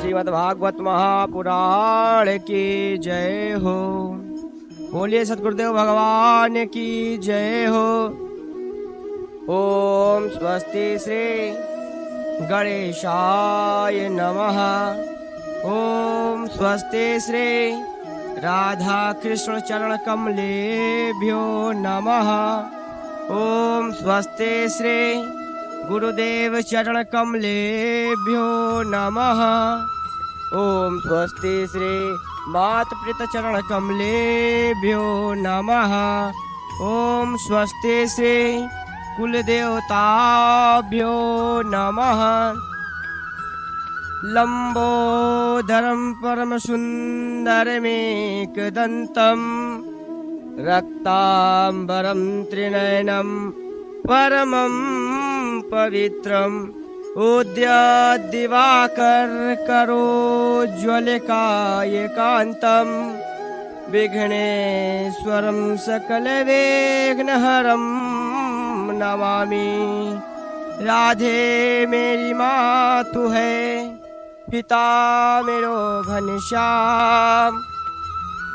श्रीमद्भागवत महापुराण की जय हो। बोलिए सतगुरुदेव भगवान की जय हो। ओम स्वस्ति श्री गणेशाय नमः। ओम स्वस्ति श्री राधा कृष्ण चरण कमलेभ्यो नमः। ओम स्वस्ति श्री गुरुदेव चरण कमलेभ्यो नमः। ओम स्वस्ति श्री मातृपित चरण कमलेभ्यो नमः। ओम स्वस्ति श्री कुल देवताभ्यो नमः। लंबोदरम परम सुंदरमेकदंतम रक्तांबरम त्रिनयनम परमं पवित्रम उद्यात दिवाकर करोज्ज्वलकायकान्तं विघ्नेश्वरं सकलविघ्नहरं नमामि। राधे मेरी मातु है, पिता मेरो घनश्याम।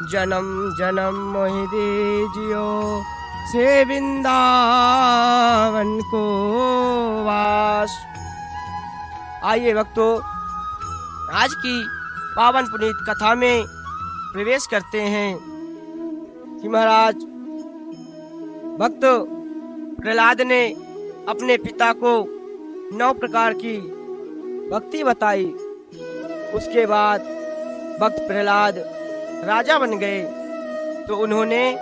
जन्म जन्म मोहि दीजियो से वृंदावन को वास। आइए भक्तों, आज की पावन पुनीत कथा में प्रवेश करते हैं कि महाराज भक्त प्रहलाद ने अपने पिता को 9 प्रकार की भक्ति बताई। उसके बाद भक्त प्रहलाद राजा बन गए तो उन्होंने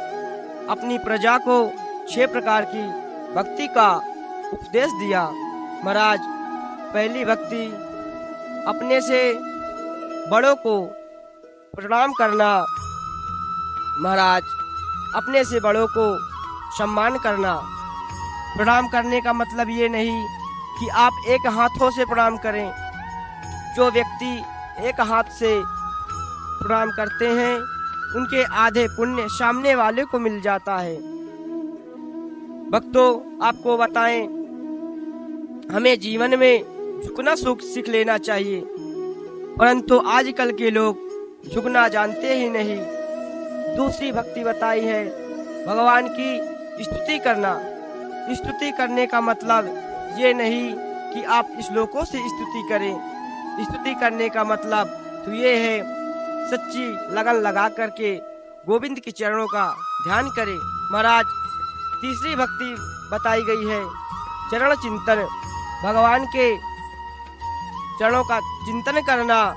अपनी प्रजा को 6 प्रकार की भक्ति का उपदेश दिया। महाराज, पहली भक्ति अपने से बड़ों को प्रणाम करना। महाराज, अपने से बड़ों को सम्मान करना। प्रणाम करने का मतलब ये नहीं कि आप एक हाथों से प्रणाम करें। जो व्यक्ति एक हाथ से प्रणाम करते हैं उनके आधे पुण्य सामने वाले को मिल जाता है। भक्तों, आपको बताएं, हमें जीवन में झुकना सीख लेना चाहिए, परंतु आजकल के लोग झुकना जानते ही नहीं। दूसरी भक्ति बताई है भगवान की स्तुति करना। स्तुति करने का मतलब ये नहीं कि आप श्लोकों से स्तुति करें। स्तुति करने का मतलब तो ये है सच्ची लगन लगा करके गोविंद के चरणों का ध्यान करें। महाराज, तीसरी भक्ति बताई गई है चरण चिंतन। भगवान के चरणों का चिंतन करना।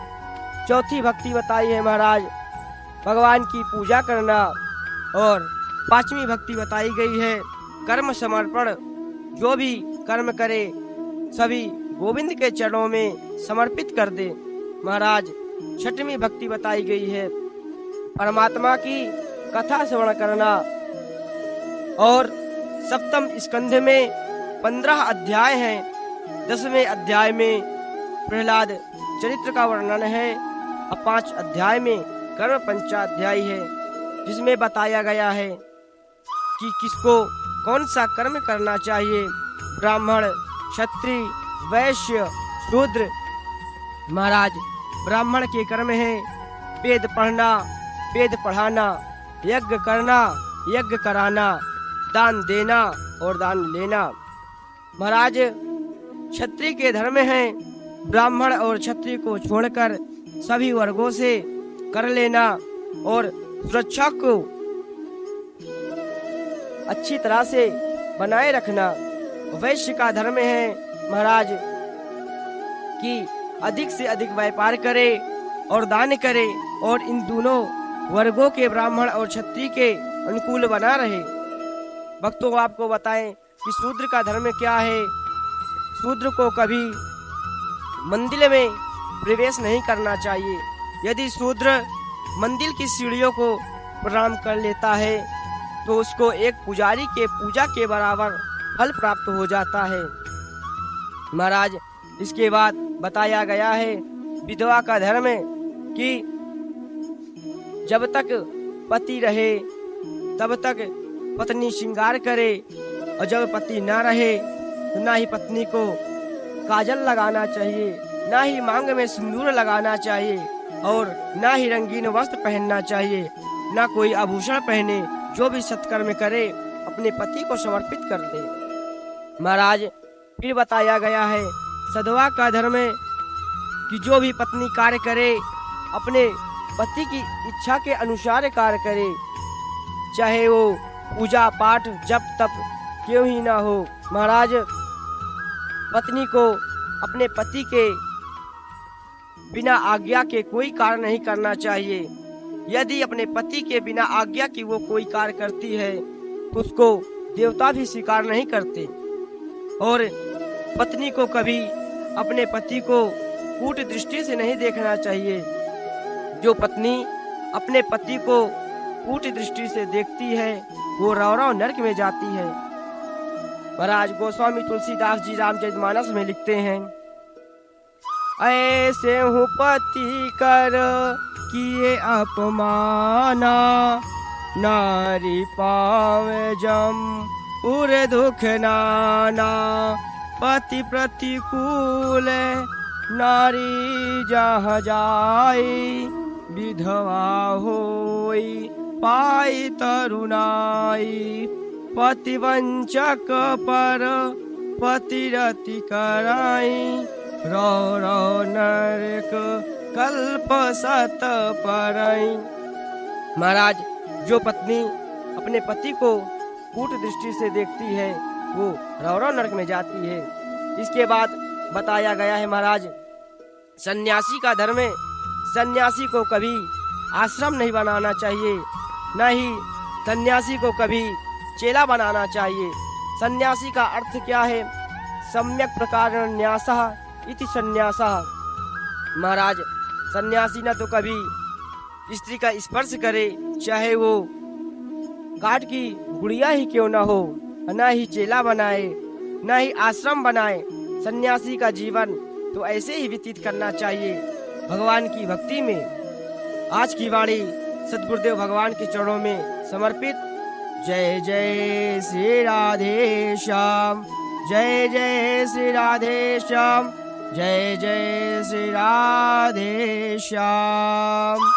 चौथी भक्ति बताई है महाराज भगवान की पूजा करना। और 5वीं भक्ति बताई गई है कर्म समर्पण। जो भी कर्म करे सभी गोविंद के चरणों में समर्पित कर दे। महाराज, 6वीं भक्ति बताई गई है परमात्मा की कथा श्रवण करना। और 7वें स्कंध में 15 अध्याय हैं। 10वें अध्याय में प्रहलाद चरित्र का वर्णन है और 5 अध्याय में कर्म पंचाध्याय है, जिसमें बताया गया है कि किसको कौन सा कर्म करना चाहिए। ब्राह्मण, क्षत्रिय, वैश्य, शूद्र। महाराज, ब्राह्मण के कर्म है वेद पढ़ना, वेद पढ़ाना, यज्ञ करना, यज्ञ कराना, दान देना और दान लेना। महाराज, क्षत्रिय के धर्म है ब्राह्मण और क्षत्रिय को छोड़कर सभी वर्गों से कर लेना और सुरक्षा को अच्छी तरह से बनाए रखना। वैश्य का धर्म है महाराज कि अधिक से अधिक व्यापार करे और दान करे और इन दोनों वर्गों के ब्राह्मण और क्षत्रिय के अनुकूल बना रहे। भक्तों, आपको बताएं कि शूद्र का धर्म क्या है। शूद्र को कभी मंदिर में प्रवेश नहीं करना चाहिए। यदि शूद्र मंदिर की सीढ़ियों को प्रणाम कर लेता है तो उसको एक पुजारी के पूजा के बराबर फल प्राप्त हो जाता है। महाराज, इसके बाद बताया गया है विधवा का धर्म कि जब तक पति रहे तब तक पत्नी श्रृंगार करे और जब पति ना रहे तो ना ही पत्नी को काजल लगाना चाहिए, ना ही मांग में सिंदूर लगाना चाहिए और ना ही रंगीन वस्त्र पहनना चाहिए, ना कोई आभूषण पहने। जो भी सत्कर्म करे अपने पति को समर्पित कर दे। महाराज फिर बताया गया है, सधवा का धर्म है कि जो भी पत्नी कार्य करे अपने पति की इच्छा के अनुसार कार्य करे, चाहे वो पूजा पाठ जप तप क्यों ही ना हो। महाराज पत्नी को अपने पति के बिना आज्ञा के कोई कार्य नहीं करना चाहिए। यदि अपने पति के बिना आज्ञा की वो कोई कार्य करती है तो उसको देवता भी स्वीकार नहीं करते। और पत्नी को कभी अपने पति को कूट दृष्टि से नहीं देखना चाहिए। जो पत्नी अपने पति को कूट दृष्टि से देखती है वो रौरव नरक में जाती है। महाराज गोस्वामी तुलसीदास जी रामचरितमानस में लिखते हैं, ऐसे हूँ पति कर किए अपमाना, नारी पावे जम पूरे दुख नाना। पति प्रतिकूल नारी जहाँ जाई, विधवा होई पाई तरुणाई। पति वंचक पर पतिरति कराई, रो रो नरक कल्प सत परई। महाराज जो पत्नी अपने पति को कूट दृष्टि से देखती है वो रौरव नरक में जाती है। इसके बाद बताया गया है महाराज, सन्यासी का धर्म है, सन्यासी को कभी आश्रम नहीं बनाना चाहिए, न ही सन्यासी को कभी चेला बनाना चाहिए। सन्यासी का अर्थ क्या है? सम्यक प्रकार न्यासः इति सन्यासः। महाराज सन्यासी न तो कभी स्त्री का स्पर्श करे, चाहे वो काठ की गुड़िया ही क्यों ना हो, न ही चेला बनाए, न ही आश्रम बनाए। सन्यासी का जीवन तो ऐसे ही व्यतीत करना चाहिए भगवान की भक्ति में। आज की वाणी सद्गुरुदेव भगवान के चरणों में समर्पित। जय जय श्री राधे श्याम, जय जय श्री राधे श्याम, जय जय श्री राधे श्याम।